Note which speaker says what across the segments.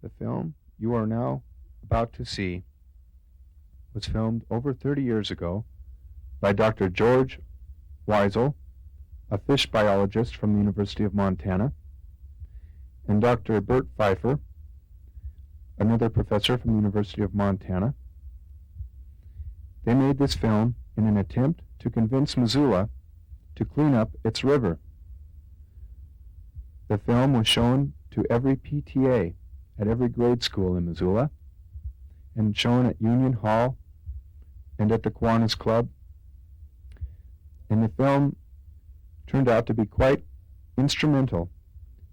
Speaker 1: The film you are now about to see was filmed over 30 years ago by Dr. George Weisel, a fish biologist from the University of Montana, and Dr. Bert Pfeiffer, another professor from the University of Montana. They made this film in an attempt to convince Missoula to clean up its river. The film was shown to every PTA at every grade school in Missoula, and shown at Union Hall and at the Kiwanis Club. And the film turned out to be quite instrumental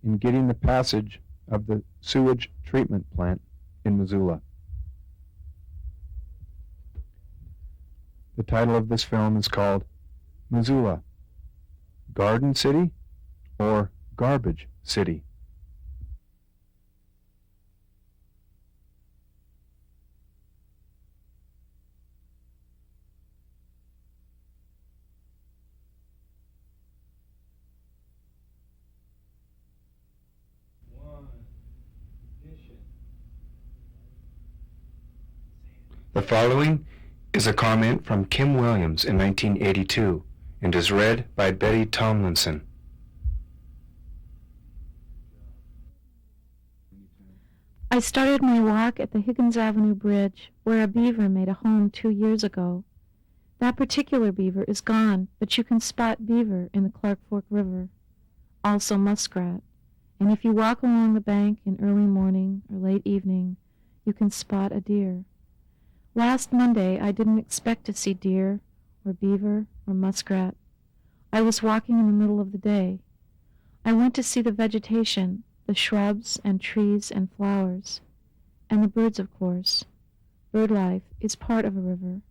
Speaker 1: in getting the passage of the sewage treatment plant in Missoula. The title of this film is called Missoula, Garden City or Garbage City? The following is a comment from Kim Williams in 1982 and is read by Betty Tomlinson.
Speaker 2: I started my walk at the Higgins Avenue Bridge, where a beaver made a home 2 years ago. That particular beaver is gone, but you can spot beaver in the Clark Fork River, also muskrat, and if you walk along the bank in early morning or late evening, you can spot a deer. Last Monday, I didn't expect to see deer or beaver or muskrat. I was walking in the middle of the day. I went to see the vegetation, the shrubs and trees and flowers, and the birds, of course. Bird life is part of a river.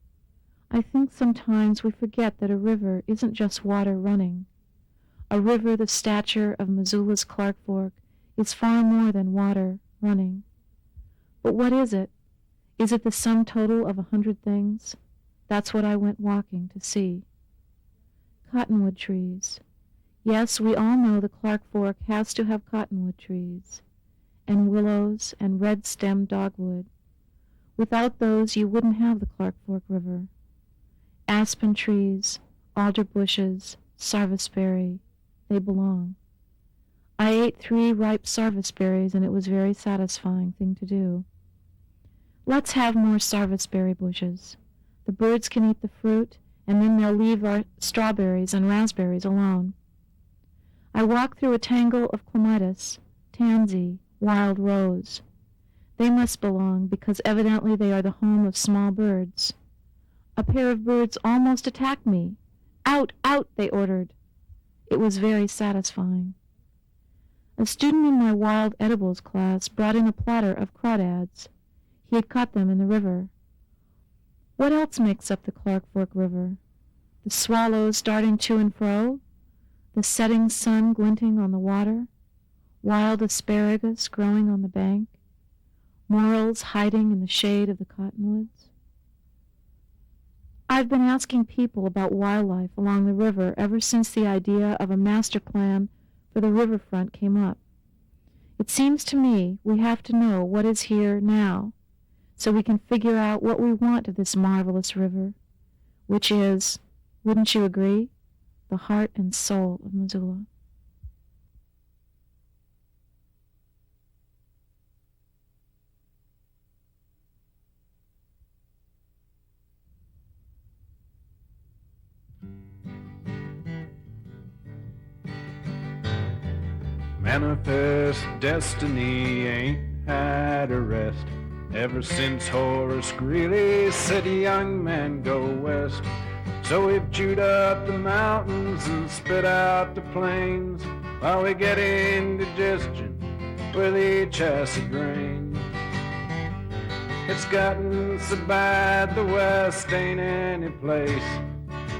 Speaker 2: I think sometimes we forget that a river isn't just water running. A river the stature of Missoula's Clark Fork is far more than water running. But what is it? Is it the sum total of 100 things? That's what I went walking to see. Cottonwood trees. Yes, we all know the Clark Fork has to have cottonwood trees, and willows and red-stemmed dogwood. Without those, you wouldn't have the Clark Fork River. Aspen trees, alder bushes, sarvisberry, they belong. I ate 3 ripe sarvisberries, and it was a very satisfying thing to do. Let's have more sarvisberry bushes. The birds can eat the fruit, and then they'll leave our strawberries and raspberries alone. I walk through a tangle of clematis, tansy, wild rose. They must belong because evidently they are the home of small birds. A pair of birds almost attacked me. Out, out, they ordered. It was very satisfying. A student in my wild edibles class brought in a platter of crawdads. He had caught them in the river. What else makes up the Clark Fork River? The swallows darting to and fro? The setting sun glinting on the water? Wild asparagus growing on the bank? Morels hiding in the shade of the cottonwoods? I've been asking people about wildlife along the river ever since the idea of a master plan for the riverfront came up. It seems to me we have to know what is here now, so we can figure out what we want of this marvelous river, which is, wouldn't you agree, the heart and soul of Missoula.
Speaker 3: Manifest destiny ain't had a rest ever since Horace Greeley said, young man, go west. So we've chewed up the mountains and spit out the plains while we get indigestion with each acid rain. It's gotten so bad the West ain't any place.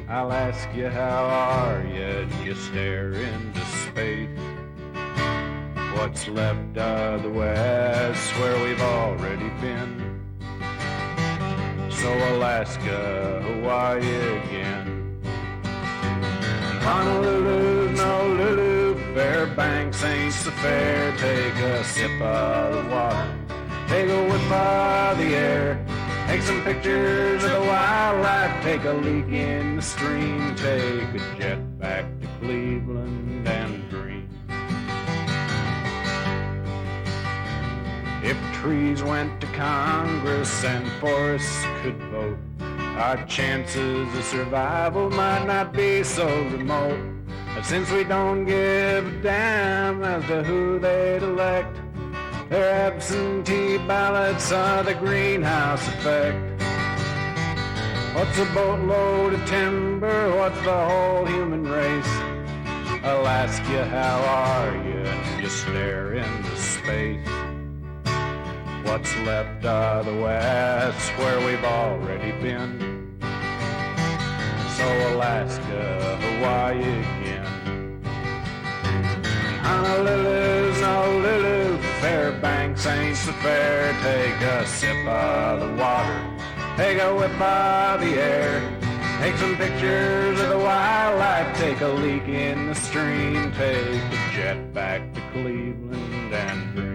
Speaker 3: I'll ask you, how are you? And you stare into space. What's left of the West where we've already been? So Alaska, Hawaii again. Honolulu's no Lulu, Fairbanks ain't so fair. Take a sip of the water take a whiff of the air, take some pictures of the wildlife, take a leak in the stream, take a jet back to Cleveland and dream. If trees went to Congress and forests could vote, our chances of survival might not be so remote. But since we don't give a damn as to who they'd elect, their absentee ballots are the greenhouse effect. What's a boatload of timber? What's the whole human race? I'll ask you, how are you? And you stare into space. What's left of the West where we've already been? So Alaska, Hawaii again. Honolulu's no Lulu, Fairbanks ain't so fair. Take a sip of the water, take a whiff of the air, take some pictures of the wildlife, take a leak in the stream, take a jet back to Cleveland and dream.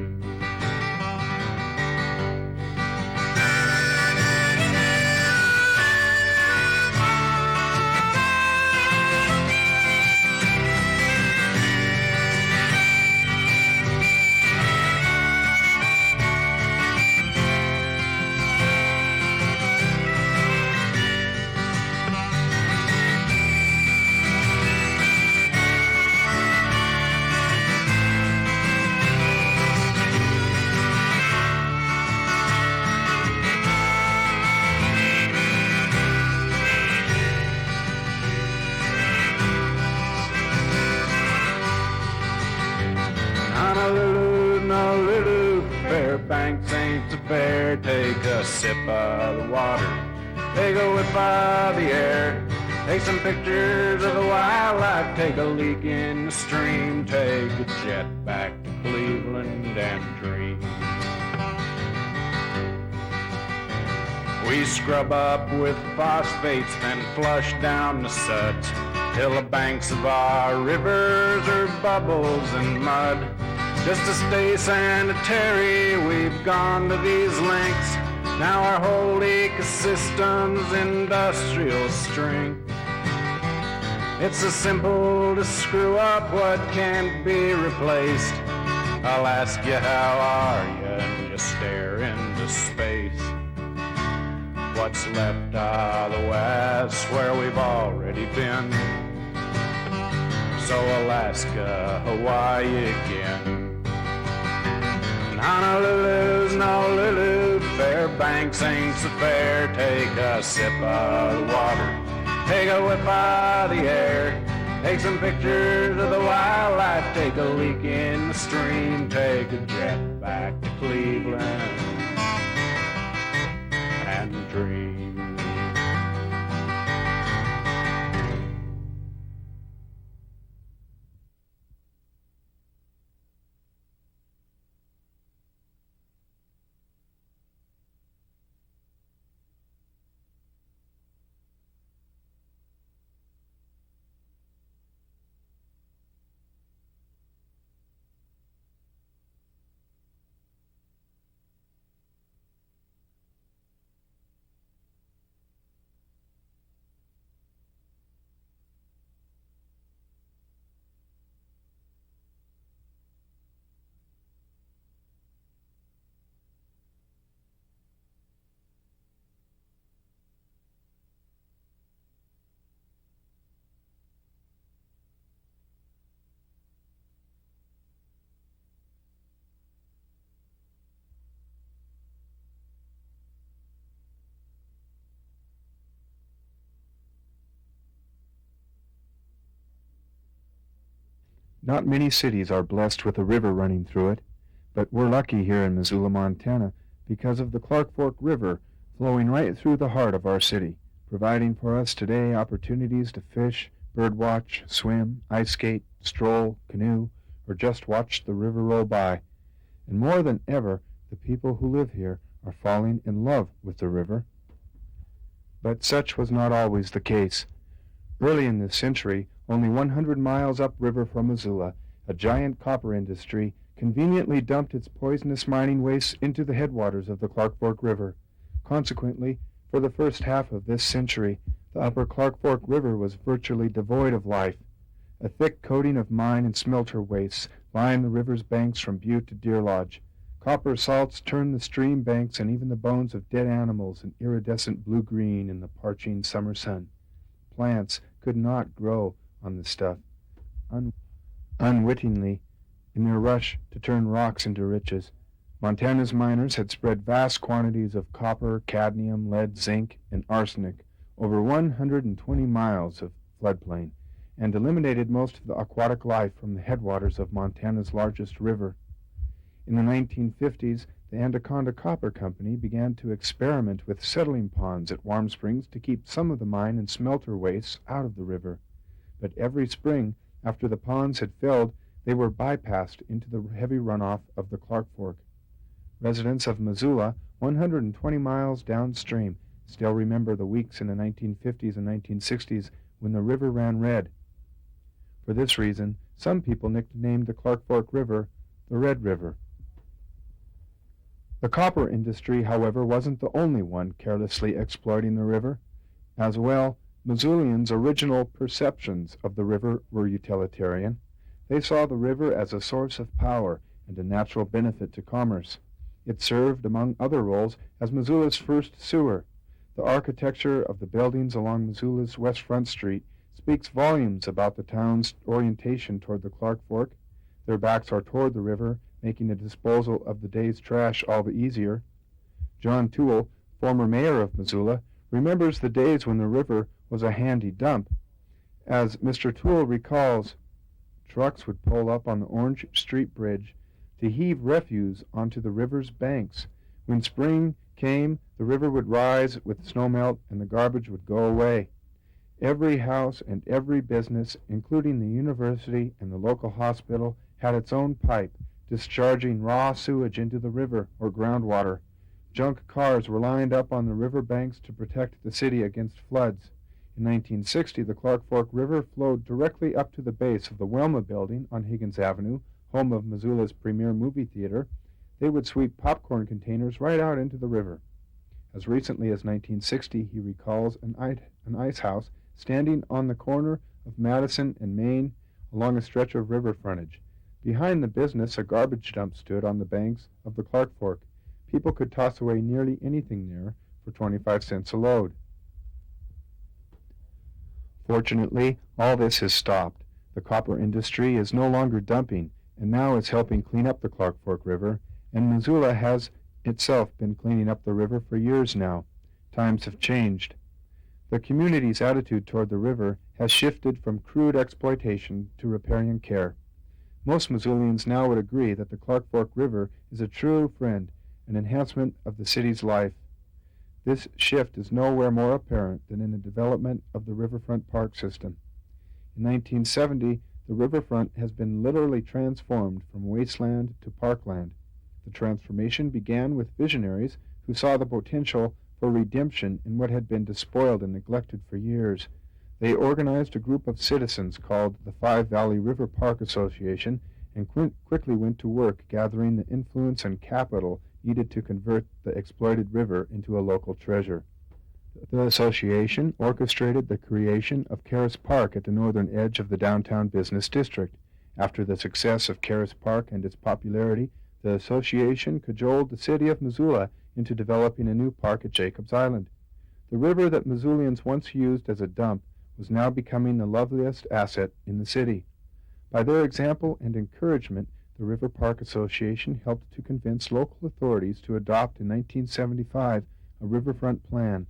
Speaker 3: Fairbanks ain't so fair. Take a sip of the water, take a whiff of the air, take some pictures of the wildlife, take a leak in the stream, take a jet back to Cleveland and dream. We scrub up with phosphates, then flush down the suds, till the banks of our rivers are bubbles and mud. Just to stay sanitary, we've gone to these lengths. Now our whole ecosystem's industrial strength. It's so simple to screw up what can't be replaced. I'll ask you, how are you? And you stare into space. What's left of the West where we've already been? So Alaska, Hawaii again. Honolulu's no Lulu, Fairbanks ain't so fair. Take a sip of the water, take a whiff of the air, take some pictures of the wildlife, take a leak in the stream, take a jet back to Cleveland and dream.
Speaker 1: Not many cities are blessed with a river running through it, but we're lucky here in Missoula, Montana, because of the Clark Fork River flowing right through the heart of our city, providing for us today opportunities to fish, birdwatch, swim, ice skate, stroll, canoe, or just watch the river roll by. And more than ever, the people who live here are falling in love with the river. But such was not always the case. Early in this century, only 100 miles upriver from Missoula, a giant copper industry conveniently dumped its poisonous mining wastes into the headwaters of the Clark Fork River. Consequently, for the first half of this century, the upper Clark Fork River was virtually devoid of life. A thick coating of mine and smelter wastes lined the river's banks from Butte to Deer Lodge. Copper salts turned the stream banks and even the bones of dead animals an iridescent blue-green in the parching summer sun. Plants could not grow on the stuff. Unwittingly, in their rush to turn rocks into riches, Montana's miners had spread vast quantities of copper, cadmium, lead, zinc, and arsenic over 120 miles of floodplain, and eliminated most of the aquatic life from the headwaters of Montana's largest river. In the 1950s, the Anaconda Copper Company began to experiment with settling ponds at Warm Springs to keep some of the mine and smelter wastes out of the river. But every spring, after the ponds had filled, they were bypassed into the heavy runoff of the Clark Fork. Residents of Missoula, 120 miles downstream, still remember the weeks in the 1950s and 1960s when the river ran red. For this reason, some people nicknamed the Clark Fork River the Red River. The copper industry, however, wasn't the only one carelessly exploiting the river. As well, Missoulians' original perceptions of the river were utilitarian. They saw the river as a source of power and a natural benefit to commerce. It served, among other roles, as Missoula's first sewer. The architecture of the buildings along Missoula's West Front Street speaks volumes about the town's orientation toward the Clark Fork. Their backs are toward the river, making the disposal of the day's trash all the easier. John Toole, former mayor of Missoula, remembers the days when the river was a handy dump. As Mr. Toole recalls, trucks would pull up on the Orange Street Bridge to heave refuse onto the river's banks. When spring came, the river would rise with snowmelt and the garbage would go away. Every house and every business, including the university and the local hospital, had its own pipe, discharging raw sewage into the river or groundwater. Junk cars were lined up on the river banks to protect the city against floods. In 1960, the Clark Fork River flowed directly up to the base of the Wilma Building on Higgins Avenue, home of Missoula's premier movie theater. They would sweep popcorn containers right out into the river. As recently as 1960, he recalls an ice house standing on the corner of Madison and Main along a stretch of river frontage. Behind the business, a garbage dump stood on the banks of the Clark Fork. People could toss away nearly anything there for 25 cents a load. Fortunately, all this has stopped. The copper industry is no longer dumping, and now is helping clean up the Clark Fork River, and Missoula has itself been cleaning up the river for years now. Times have changed. The community's attitude toward the river has shifted from crude exploitation to riparian care. Most Missoulians now would agree that the Clark Fork River is a true friend, an enhancement of the city's life. This shift is nowhere more apparent than in the development of the riverfront park system. In 1970, the riverfront has been literally transformed from wasteland to parkland. The transformation began with visionaries who saw the potential for redemption in what had been despoiled and neglected for years. They organized a group of citizens called the Five Valley River Park Association and quickly went to work gathering the influence and capital needed to convert the exploited river into a local treasure. The association orchestrated the creation of Caras Park at the northern edge of the downtown business district. After the success of Caras Park and its popularity, the association cajoled the city of Missoula into developing a new park at Jacobs Island. The river that Missoulians once used as a dump was now becoming the loveliest asset in the city. By their example and encouragement, the River Park Association helped to convince local authorities to adopt in 1975 a riverfront plan.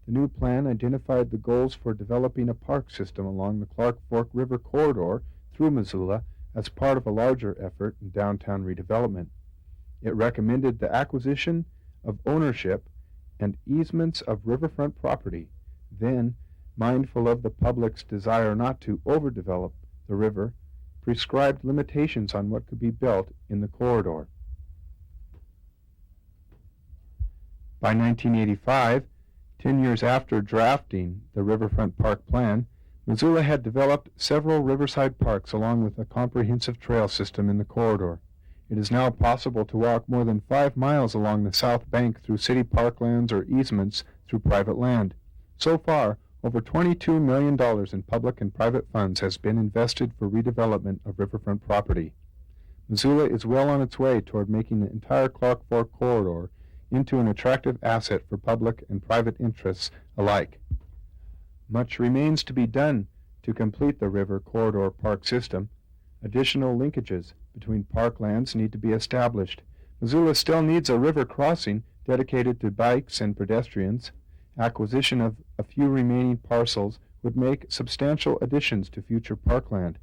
Speaker 1: The new plan identified the goals for developing a park system along the Clark Fork River corridor through Missoula as part of a larger effort in downtown redevelopment. It recommended the acquisition of ownership and easements of riverfront property. Then, mindful of the public's desire not to overdevelop the river, prescribed limitations on what could be built in the corridor. By 1985, 10 years after drafting the Riverfront Park Plan, Missoula had developed several riverside parks along with a comprehensive trail system in the corridor. It is now possible to walk more than 5 miles along the south bank through city parklands or easements through private land. So far, over $22 million in public and private funds has been invested for redevelopment of riverfront property. Missoula is well on its way toward making the entire Clark Fork corridor into an attractive asset for public and private interests alike. Much remains to be done to complete the river corridor park system. Additional linkages between parklands need to be established. Missoula still needs a river crossing dedicated to bikes and pedestrians. Acquisition of a few remaining parcels would make substantial additions to future parkland.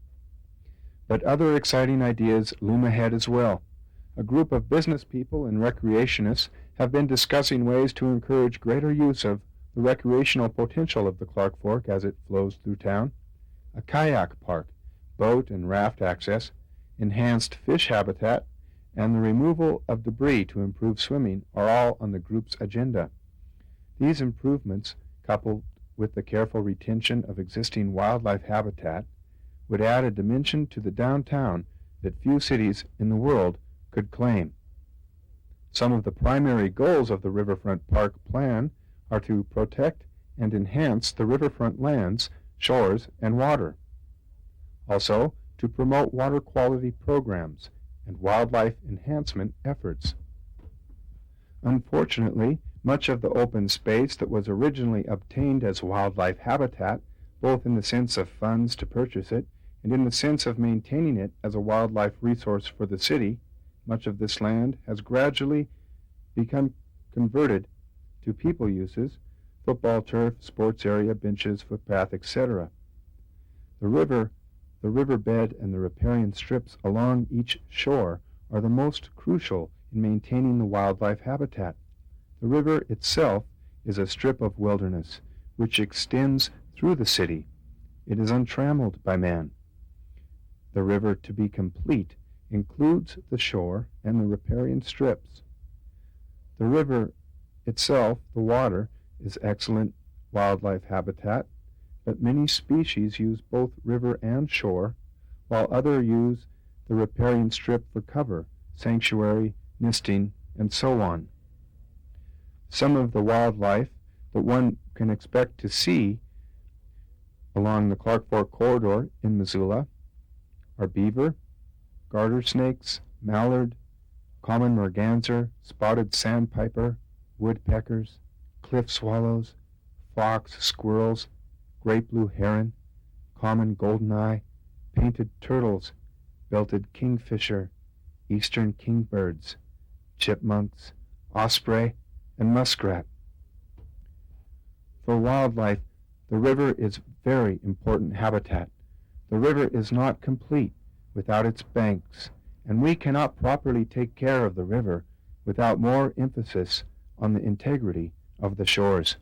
Speaker 1: But other exciting ideas loom ahead as well. A group of business people and recreationists have been discussing ways to encourage greater use of the recreational potential of the Clark Fork as it flows through town. A kayak park, boat and raft access, enhanced fish habitat, and the removal of debris to improve swimming are all on the group's agenda. These improvements, coupled with the careful retention of existing wildlife habitat, would add a dimension to the downtown that few cities in the world could claim. Some of the primary goals of the Riverfront Park Plan are to protect and enhance the riverfront lands, shores, and water. Also, to promote water quality programs and wildlife enhancement efforts. Unfortunately, much of the open space that was originally obtained as wildlife habitat, both in the sense of funds to purchase it and in the sense of maintaining it as a wildlife resource for the city, much of this land has gradually become converted to people uses, football turf, sports area, benches, footpath, etc. The riverbed, and the riparian strips along each shore are the most crucial in maintaining the wildlife habitat. The river itself is a strip of wilderness which extends through the city. It is untrammeled by man. The river, to be complete, includes the shore and the riparian strips. The river itself, the water, is excellent wildlife habitat, but many species use both river and shore, while others use the riparian strip for cover, sanctuary, nesting, and so on. Some of the wildlife that one can expect to see along the Clark Fork corridor in Missoula are beaver, garter snakes, mallard, common merganser, spotted sandpiper, woodpeckers, cliff swallows, fox, squirrels, great blue heron, common goldeneye, painted turtles, belted kingfisher, eastern kingbirds, chipmunks, osprey, and muskrat. For wildlife, the river is very important habitat. The river is not complete without its banks, and we cannot properly take care of the river without more emphasis on the integrity of the shores.